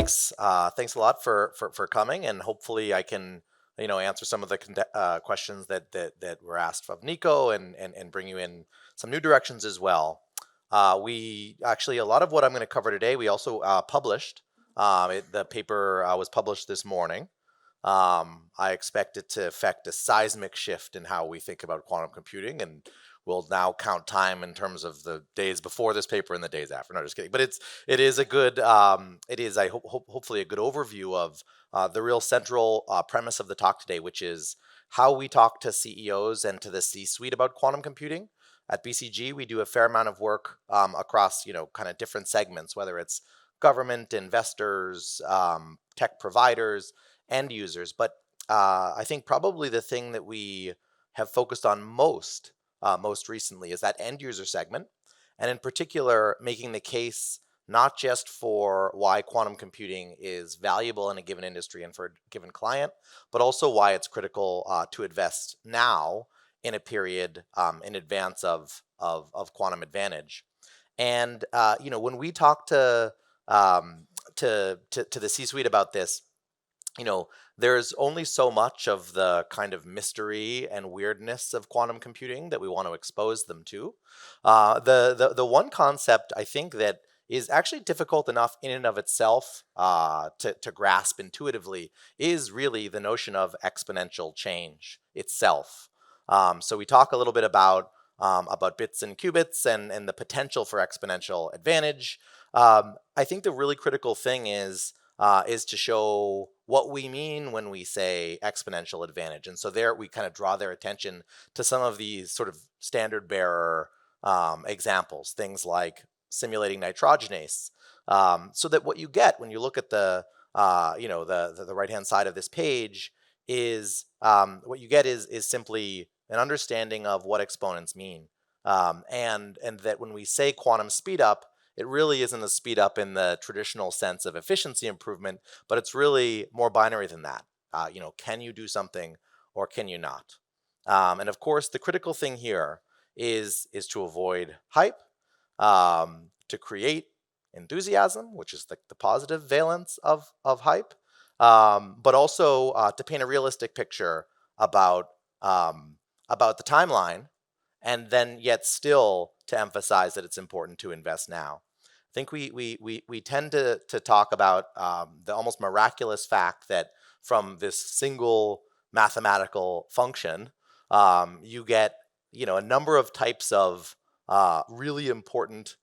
Thanks a lot for coming, and hopefully I can answer some of the questions that were asked of Nico, and bring you in some new directions as well. We actually a lot of what I'm going to cover today. We also published. The paper was published this morning. I expect it to affect a seismic shift in how we think about quantum computing, and we'll now count time in terms of the days before this paper and the days after. No, just kidding. But it is a good it is I hope hopefully a good overview of the real central premise of the talk today, which is how we talk to CEOs and to the C-suite about quantum computing. At BCG, we do a fair amount of work across kind of different segments, whether it's government, investors, tech providers, end users. But I think probably the thing that we have focused on most recently is that end user segment, and in particular, making the case not just for why quantum computing is valuable in a given industry and for a given client, but also why it's critical to invest now in a period in advance of quantum advantage. And when we talk to the C-suite about this, there's only so much of the kind of mystery and weirdness of quantum computing that we want to expose them to. The one concept I think that is actually difficult enough in and of itself to grasp intuitively is really the notion of exponential change itself. So we talk a little bit about bits and qubits and the potential for exponential advantage. I think the really critical thing is to show what we mean when we say exponential advantage. And so there we kind of draw their attention to some of these sort of standard bearer examples, things like simulating nitrogenase. So that what you get when you look at the right-hand side of this page is what you get is simply an understanding of what exponents mean. And that when we say quantum speed up, it really isn't a speed up in the traditional sense of efficiency improvement, but it's really more binary than that. Can you do something or can you not? And of course, the critical thing here is to avoid hype, to create enthusiasm, which is the positive valence of hype, but also to paint a realistic picture about the timeline, and then yet still to emphasize that it's important to invest now. I think we tend to talk about the almost miraculous fact that from this single mathematical function, you get a number of types of really important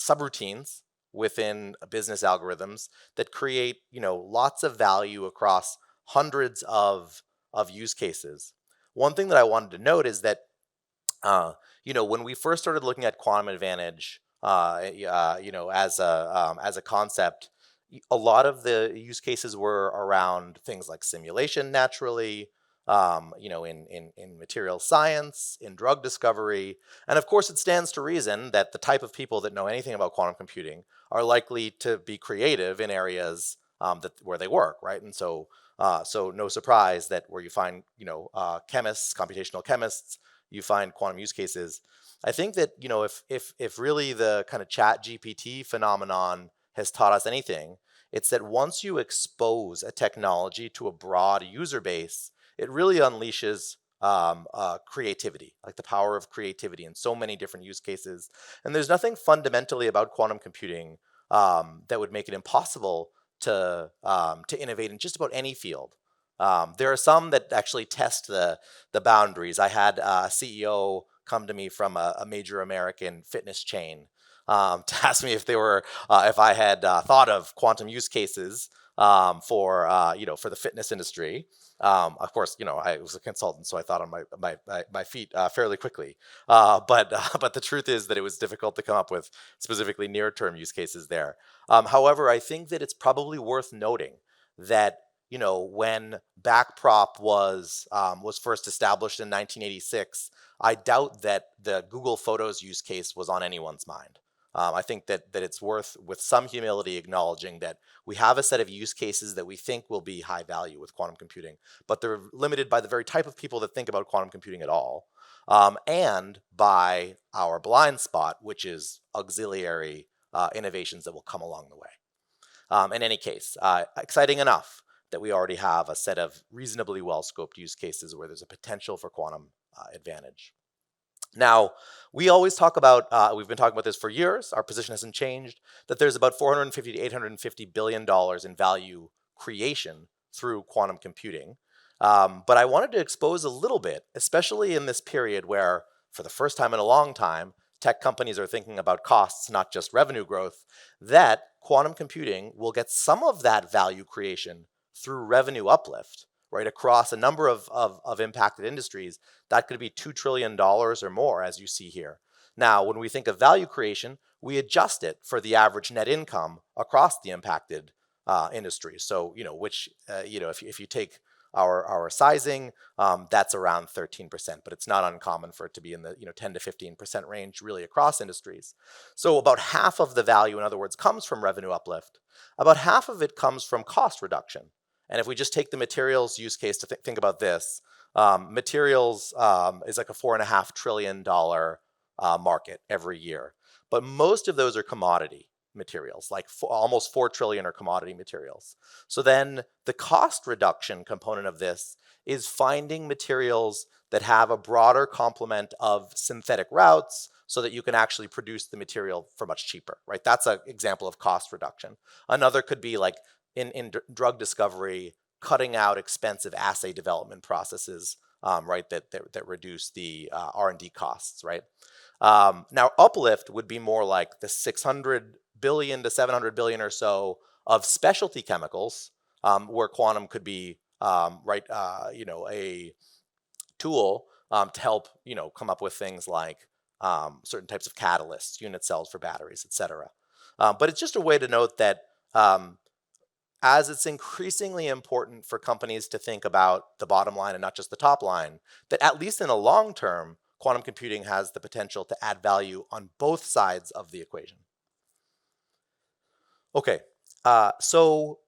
subroutines within business algorithms that create lots of value across hundreds of use cases. One thing that I wanted to note is that when we first started looking at quantum advantage, as a concept, a lot of the use cases were around things like simulation, naturally, in material science, in drug discovery, and of course, it stands to reason that the type of people that know anything about quantum computing are likely to be creative in areas where they work, right? And so no surprise that where you find chemists, computational chemists, you find quantum use cases. I think that if really the kind of chat GPT phenomenon has taught us anything, it's that once you expose a technology to a broad user base, it really unleashes creativity, like the power of creativity in so many different use cases. And there's nothing fundamentally about quantum computing that would make it impossible to innovate in just about any field. There are some that actually test the boundaries. I had a CEO come to me from a major American fitness chain to ask me if I had thought of quantum use cases for the fitness industry. Of course, I was a consultant, so I thought on my feet fairly quickly. But the truth is that it was difficult to come up with specifically near-term use cases there. However, I think that it's probably worth noting that when backprop was first established in 1986, I doubt that the Google Photos use case was on anyone's mind. I think that it's worth, with some humility, acknowledging that we have a set of use cases that we think will be high value with quantum computing, but they're limited by the very type of people that think about quantum computing at all, and by our blind spot, which is auxiliary innovations that will come along the way. In any case, exciting enough that we already have a set of reasonably well-scoped use cases where there's a potential for quantum advantage. Now, we always talk about, we've been talking about this for years, our position hasn't changed, that there's about 450 to $850 billion in value creation through quantum computing. But I wanted to expose a little bit, especially in this period where, for the first time in a long time, tech companies are thinking about costs, not just revenue growth, that quantum computing will get some of that value creation through revenue uplift, right, across a number of impacted industries. That could be $2 trillion or more, as you see here. Now, when we think of value creation, we adjust it for the average net income across the impacted industries. So, if you take our sizing, that's around 13%, but it's not uncommon for it to be in the 10 to 15% range really across industries. So about half of the value, in other words, comes from revenue uplift. About half of it comes from cost reduction. And if we just take the materials use case to think about this, materials is like a $4.5 trillion market every year. But most of those are commodity materials, like almost 4 trillion are commodity materials. So then the cost reduction component of this is finding materials that have a broader complement of synthetic routes so that you can actually produce the material for much cheaper, right? That's an example of cost reduction. Another could be like in drug discovery, cutting out expensive assay development processes, right, that reduce the R&D costs, right? Now, uplift would be more like the 600 billion to 700 billion or so of specialty chemicals, where quantum could be, a tool to help, come up with things like certain types of catalysts, unit cells for batteries, et cetera. But it's just a way to note that as it's increasingly important for companies to think about the bottom line and not just the top line, that at least in the long term, quantum computing has the potential to add value on both sides of the equation. Okay, so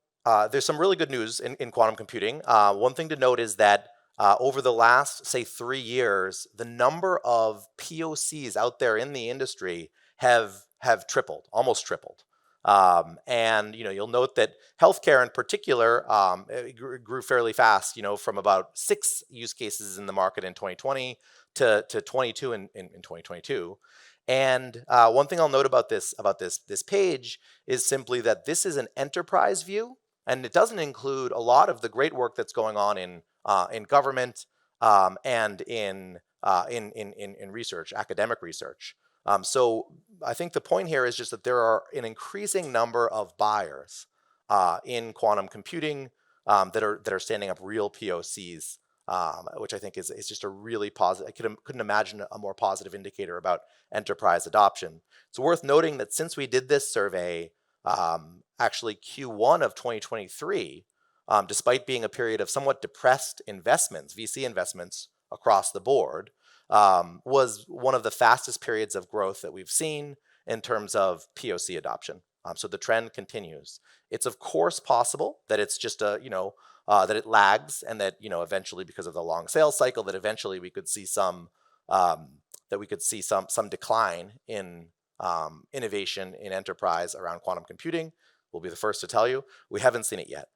there's some really good news in quantum computing. One thing to note is that over the last, say, 3 years, the number of POCs out there in the industry have tripled, almost tripled. And you'll note that healthcare in particular it grew fairly fast. From about 6 use cases in the market in 2020 to 22 in 2022. And one thing I'll note about this page is simply that this is an enterprise view, and it doesn't include a lot of the great work that's going on in government and in research, academic research. So I think the point here is just that there are an increasing number of buyers in quantum computing that are standing up real POCs, which I think is just a really positive. I couldn't imagine a more positive indicator about enterprise adoption. It's worth noting that since we did this survey, actually Q1 of 2023, despite being a period of somewhat depressed investments, VC investments across the board, was one of the fastest periods of growth that we've seen in terms of POC adoption. So the trend continues. It's of course possible that it's just that it lags, and that eventually, because of the long sales cycle, that eventually we could see some decline in innovation in enterprise around quantum computing. We'll be the first to tell you we haven't seen it yet.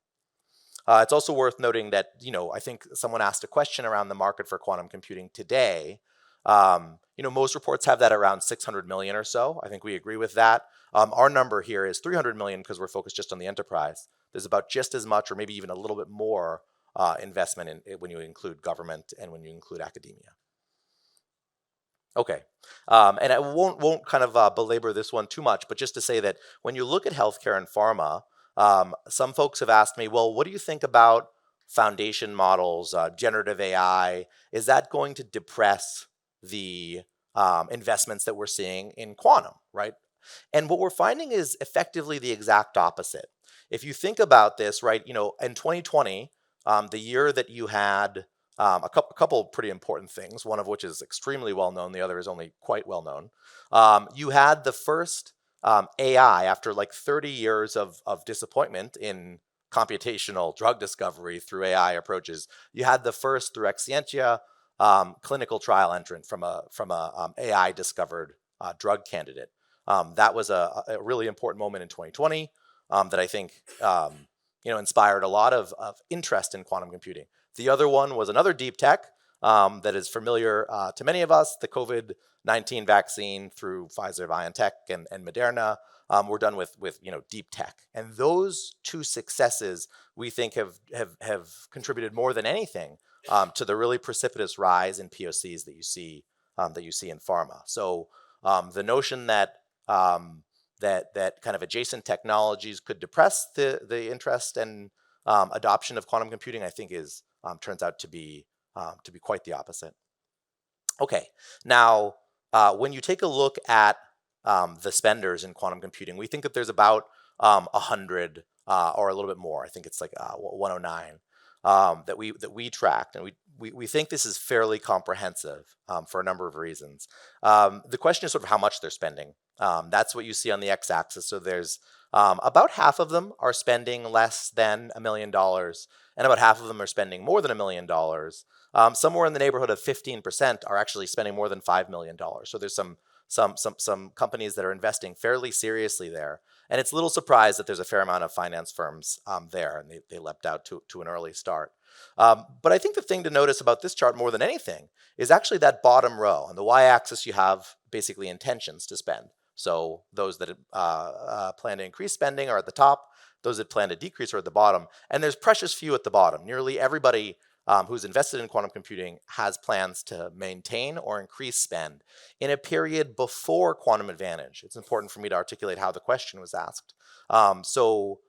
It's also worth noting that, I think someone asked a question around the market for quantum computing today. Most reports have that around 600 million or so. I think we agree with that. Our number here is 300 million because we're focused just on the enterprise. There's about just as much, or maybe even a little bit more investment in it when you include government and when you include academia. Okay, and I won't kind of belabor this one too much, but just to say that when you look at healthcare and pharma, some folks have asked me, well, what do you think about foundation models, generative AI? Is that going to depress the investments that we're seeing in quantum, right? And what we're finding is effectively the exact opposite. If you think about this, right, in 2020, the year that you had a couple pretty important things, one of which is extremely well known, the other is only quite well known. You had the first AI, after like 30 years of disappointment in computational drug discovery through AI approaches. You had the first, through Exscientia, clinical trial entrant from a AI discovered drug candidate. That was a really important moment in 2020. that I think inspired a lot of interest in quantum computing. The other one was another deep tech that is familiar to many of us, the COVID-19 vaccine through Pfizer, BioNTech, and Moderna. Were done with deep tech, and those two successes we think have contributed more than anything to the really precipitous rise in POCs that you see in pharma. So the notion that that kind of adjacent technologies could depress the interest and adoption of quantum computing, I think is turns out to be quite the opposite. Okay, now when you take a look at the spenders in quantum computing, we think that there's about 100 or a little bit more. I think it's like 109 that we tracked, and we think this is fairly comprehensive for a number of reasons. The question is sort of how much they're spending. That's what you see on the x-axis. So there's about half of them are spending less than $1 million, and about half of them are spending more than $1 million. Somewhere in the neighborhood of 15% are actually spending more than $5 million. So there's some companies that are investing fairly seriously there. And it's a little surprised that there's a fair amount of finance firms there, and they leapt out to an early start. But I think the thing to notice about this chart more than anything is actually that bottom row. On the y-axis, you have basically intentions to spend. So those that plan to increase spending are at the top. Those that plan to decrease are at the bottom. And there's precious few at the bottom. Nearly everybody who's invested in quantum computing has plans to maintain or increase spend in a period before quantum advantage. It's important for me to articulate how the question was asked. So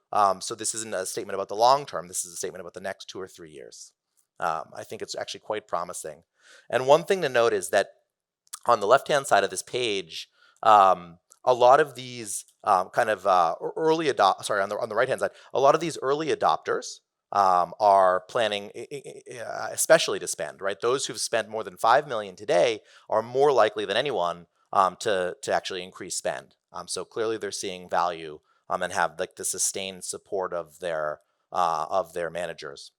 this isn't a statement about the long term. This is a statement about the next 2 or 3 years. I think it's actually quite promising. And one thing to note is that on the left-hand side of this page, a lot of these early adopters, on the right-hand side, a lot of these early adopters are planning especially to spend, right? Those who've spent more than 5 million today are more likely than anyone to actually increase spend. So clearly they're seeing value and have like the sustained support of their managers.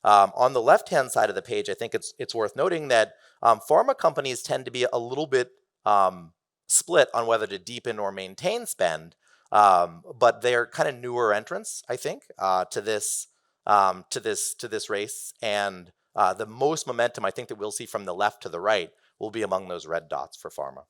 On the left-hand side of the page, I think it's worth noting that pharma companies tend to be a little bit split on whether to deepen or maintain spend, but they're kind of newer entrants, I think, to this race, and the most momentum I think that we'll see from the left to the right will be among those red dots for pharma.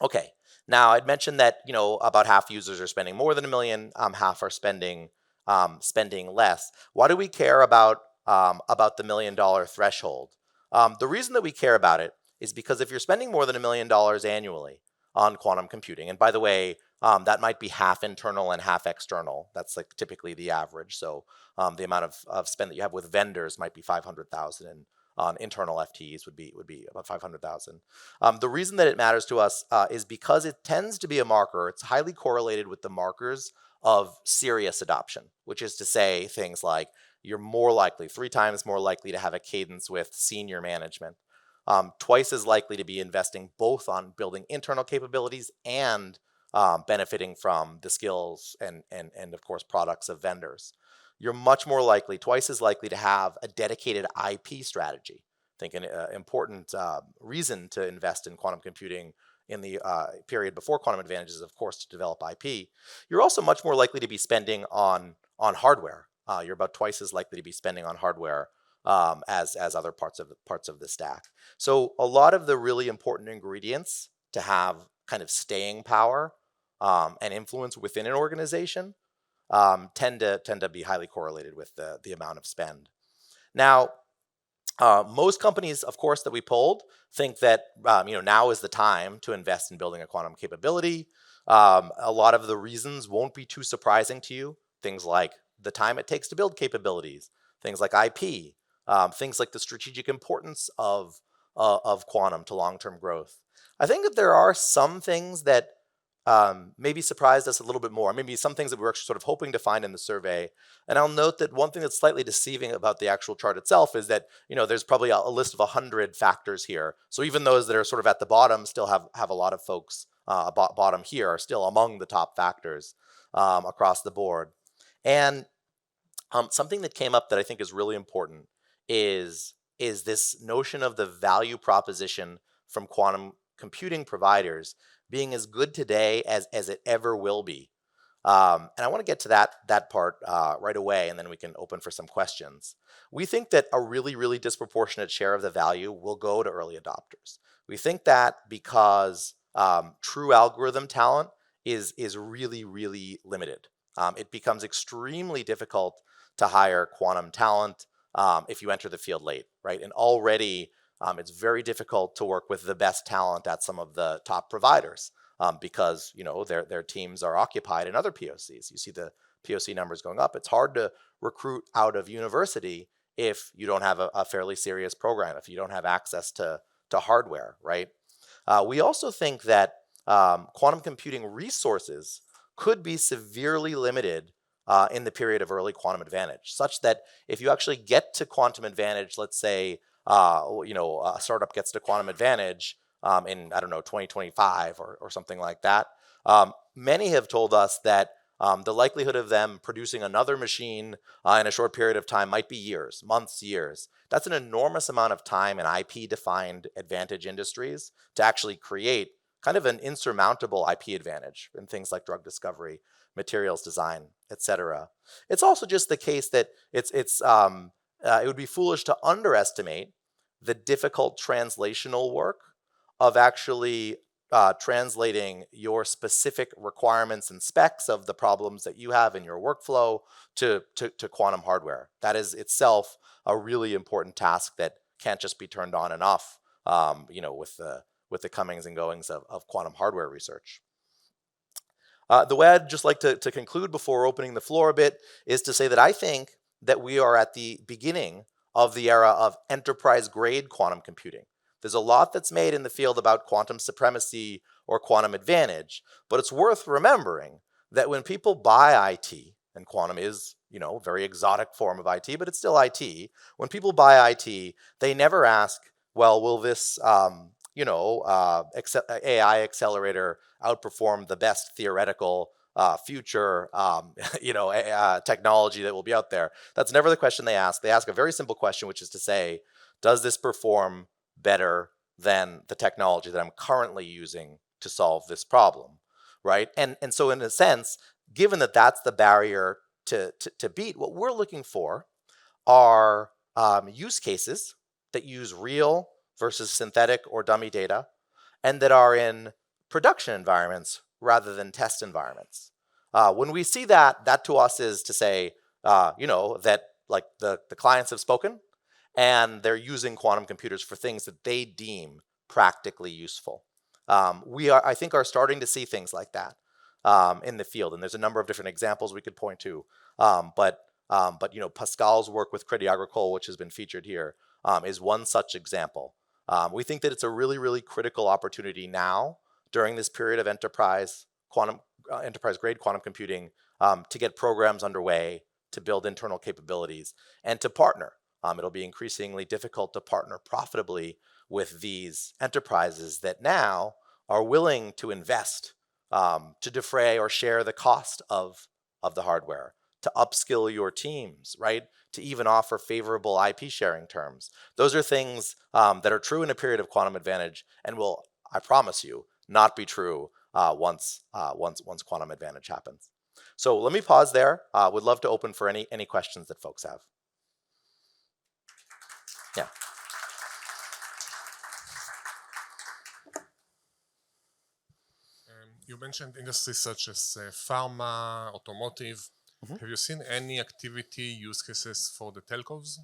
Okay, now I'd mentioned that about half users are spending more than $1 million, half are spending less. Why do we care about the $1 million threshold? The reason that we care about it is because if you're spending more than $1 million annually on quantum computing, and by the way, that might be half internal and half external. That's like typically the average. So the amount of spend that you have with vendors might be 500,000, and on internal FTEs would be about 500,000. The reason that it matters to us is because it tends to be a marker. It's highly correlated with the markers of serious adoption, which is to say things like you're more likely, 3 times more likely to have a cadence with senior management. Twice as likely to be investing both on building internal capabilities and benefiting from the skills and of course products of vendors. You're much more likely, twice as likely to have a dedicated IP strategy. I think an important reason to invest in quantum computing in the period before quantum advantage is, of course, to develop IP. You're also much more likely to be spending on hardware. You're about twice as likely to be spending on hardware as other parts of the stack. So a lot of the really important ingredients to have kind of staying power and influence within an organization tend to be highly correlated with the amount of spend. Now, most companies, of course, that we polled think that now is the time to invest in building a quantum capability. A lot of the reasons won't be too surprising to you. Things like the time it takes to build capabilities, things like IP, things like the strategic importance of quantum to long-term growth. I think that there are some things that maybe surprised us a little bit more, maybe some things that we were actually sort of hoping to find in the survey. And I'll note that one thing that's slightly deceiving about the actual chart itself is that there's probably a list of 100 factors here. So even those that are sort of at the bottom still have a lot of folks bottom here are still among the top factors across the board. And something that came up that I think is really important is this notion of the value proposition from quantum computing providers being as good today as it ever will be. And I want to get to that part right away, and then we can open for some questions. We think that a really, really disproportionate share of the value will go to early adopters. We think that because true algorithm talent is really, really limited. It becomes extremely difficult to hire quantum talent if you enter the field late, right? And already it's very difficult to work with the best talent at some of the top providers because their teams are occupied in other POCs. You see the POC numbers going up. It's hard to recruit out of university if you don't have a fairly serious program, if you don't have access to hardware, right? We also think that quantum computing resources could be severely limited in the period of early quantum advantage, such that if you actually get to quantum advantage, let's say, a startup gets to quantum advantage in, I don't know, 2025 or something like that, many have told us that the likelihood of them producing another machine in a short period of time might be years, months, years. That's an enormous amount of time in IP-defined advantage industries to actually create kind of an insurmountable IP advantage in things like drug discovery, materials design, etc. It's also just the case that it would be foolish to underestimate the difficult translational work of actually translating your specific requirements and specs of the problems that you have in your workflow to quantum hardware. That is itself a really important task that can't just be turned on and off, with the comings and goings of quantum hardware research. The way I'd just like to conclude before opening the floor a bit is to say that I think that we are at the beginning of the era of enterprise-grade quantum computing. There's a lot that's made in the field about quantum supremacy or quantum advantage, but it's worth remembering that when people buy IT, and quantum is, a very exotic form of IT, but it's still IT. When people buy IT, they never ask, well, will this, AI accelerator outperform the best theoretical future, technology that will be out there? That's never the question they ask. They ask a very simple question, which is to say, does this perform better than the technology that I'm currently using to solve this problem, right? And so in a sense, given that that's the barrier to beat, what we're looking for are use cases that use real versus synthetic or dummy data, and that are in production environments rather than test environments. When we see that to us is to say, that like the clients have spoken, and they're using quantum computers for things that they deem practically useful. I think, are starting to see things like that in the field, and there's a number of different examples we could point to. But Pascal's work with Crédit Agricole, which has been featured here, is one such example. We think that it's a really, really critical opportunity now during this period of enterprise-grade quantum computing to get programs underway, to build internal capabilities, and to partner. It'll be increasingly difficult to partner profitably with these enterprises that now are willing to invest to defray or share the cost of the hardware, to upskill your teams, right? To even offer favorable IP sharing terms. Those are things that are true in a period of quantum advantage and will, I promise you, not be true once quantum advantage happens. So let me pause there. Would love to open for any questions that folks have. Yeah. You mentioned industries such as pharma, automotive. Mm-hmm. Have you seen any activity use cases for the telcos?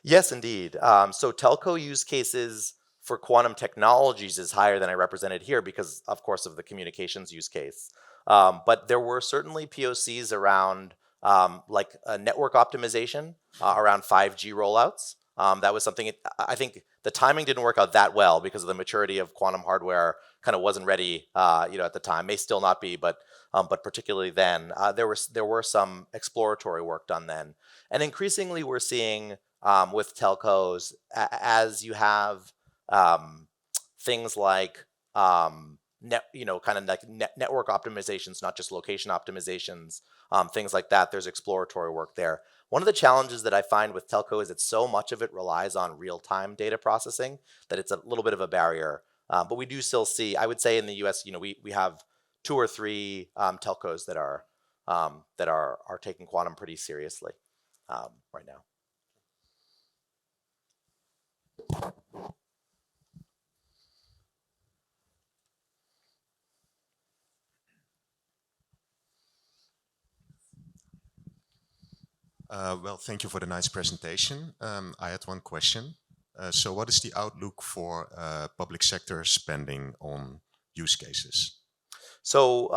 Yes, indeed. So telco use cases for quantum technologies is higher than I represented here because, of course, of the communications use case. But there were certainly POCs around like network optimization around 5G rollouts. That was something, I think the timing didn't work out that well because of the maturity of quantum hardware kind of wasn't ready, at the time. May still not be, but particularly then, there were some exploratory work done then. And increasingly we're seeing with telcos as you have things like kind of like network optimizations, not just location optimizations, things like that. There's exploratory work there. One of the challenges that I find with telco is that so much of it relies on real-time data processing that it's a little bit of a barrier. But we do still see, I would say in the US, we have 2 or 3 telcos that are that are taking quantum pretty seriously right now. Well, thank you for the nice presentation. I had one question. So what is the outlook for public sector spending on use cases? So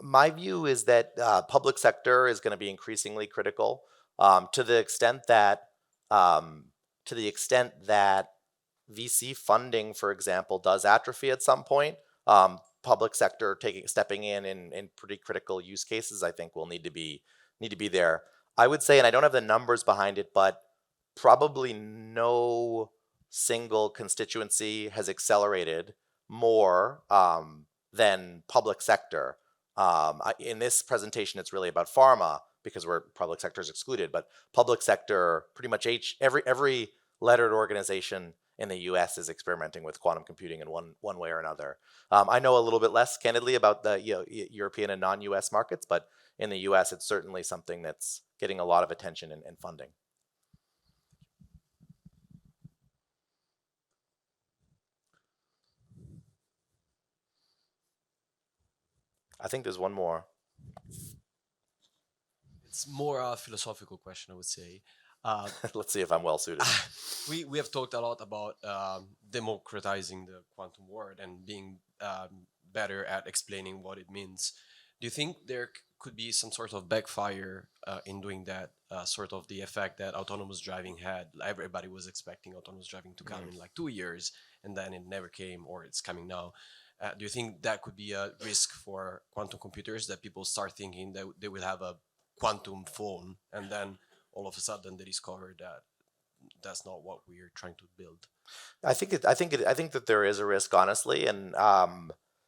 my view is that public sector is going to be increasingly critical to the extent that um, VC funding, for example, does atrophy at some point. Public sector stepping in pretty critical use cases, I think, will need to be there. I would say, and I don't have the numbers behind it, but probably no single constituency has accelerated more than public sector. In this presentation, it's really about pharma because we're public sector is excluded, but public sector, pretty much every lettered organization in the U.S. is experimenting with quantum computing in one way or another. I know a little bit less candidly about the European and non-U.S. markets, but in the U.S., it's certainly something that's getting a lot of attention and funding. I think there's one more. It's more a philosophical question, I would say. Uh, Let's see if I'm well suited. we have talked a lot about democratizing the quantum world and being better at explaining what it means. Do you think there could be some sort of backfire in doing that? Sort of the effect that autonomous driving had. Everybody was expecting autonomous driving to come Mhm. in like 2 years, and then it never came, or it's coming now. Do you think that could be a risk for quantum computers that people start thinking that they will have a quantum phone, and then all of a sudden they discover that that's not what we're trying to build? I think that there is a risk, honestly, and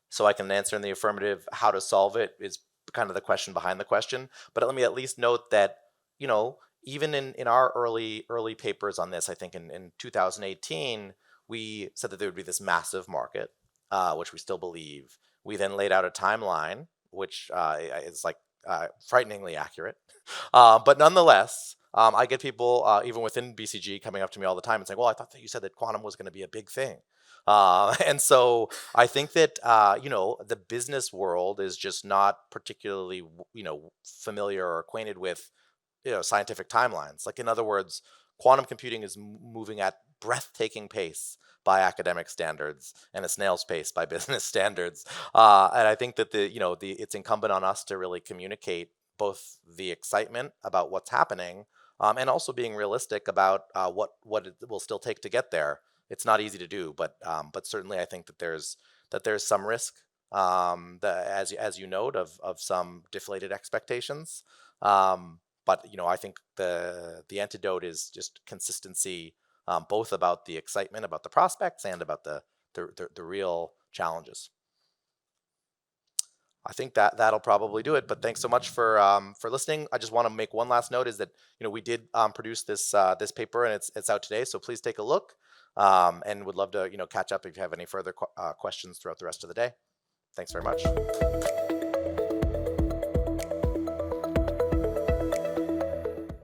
so I can answer in the affirmative. How to solve it is kind of the question behind the question. But let me at least note that even in our early papers on this, I think in 2018 we said that there would be this massive market, which we still believe. We then laid out a timeline, which is like frighteningly accurate. But nonetheless, I get people even within BCG coming up to me all the time and saying, "Well, I thought that you said that quantum was going to be a big thing." And so I think that the business world is just not particularly familiar or acquainted with scientific timelines. Like in other words, quantum computing is moving at breathtaking pace by academic standards and a snail's pace by business standards. And I think that the it's incumbent on us to really communicate both the excitement about what's happening and also being realistic about what it will still take to get there. It's not easy to do, but certainly I think that there's some risk, as you note, of some deflated expectations. But I think the antidote is just consistency, both about the excitement about the prospects and about the real challenges. I think that that'll probably do it. But thanks so much for listening. I just want to make one last note: is that we did produce this paper and it's out today, so please take a look. And would love to catch up if you have any further questions throughout the rest of the day. Thanks very much.